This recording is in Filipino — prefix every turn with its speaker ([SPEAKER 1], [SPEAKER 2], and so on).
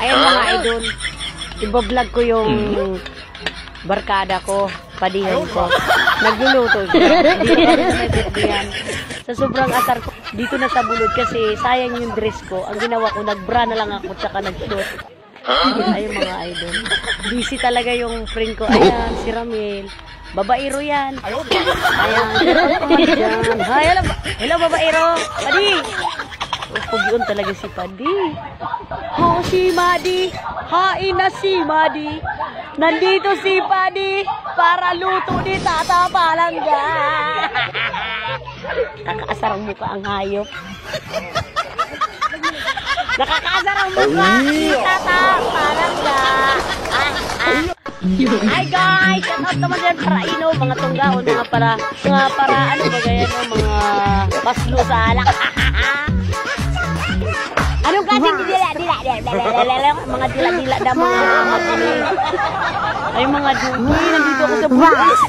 [SPEAKER 1] Ayun mga idol, ibablog ko yung barkada ko, padihan ko. Nagluluto. Hindi ko na naibigyan. Sa sobrang asar ko, dito na sa bulod kasi sayang yung dress ko. Ang ginawa ko, nagbra na lang ako tsaka nag-shoot. Ayun mga idol. Busy talaga yung friend ko. Ayan, si Ramil. Babaero yan. Ayan. Hi, hello babaero. Padi. Pagyoon talaga si Padi. Oh, si Madi. Hain na si Madi. Nandito si Padi para luto ni Tata Palangga. Kakaasar ang mukha ang hayop. Nakakaasar ang mukha ni Tata Palangga. Hi guys! Shout out naman yan para ino, mga tunggaon, mga para ano ba ganyan, mga paslo sa alak. Anong klaseng dila? Mga dila na mga matinig. Ay mga dugi, nandito ako sa bukas.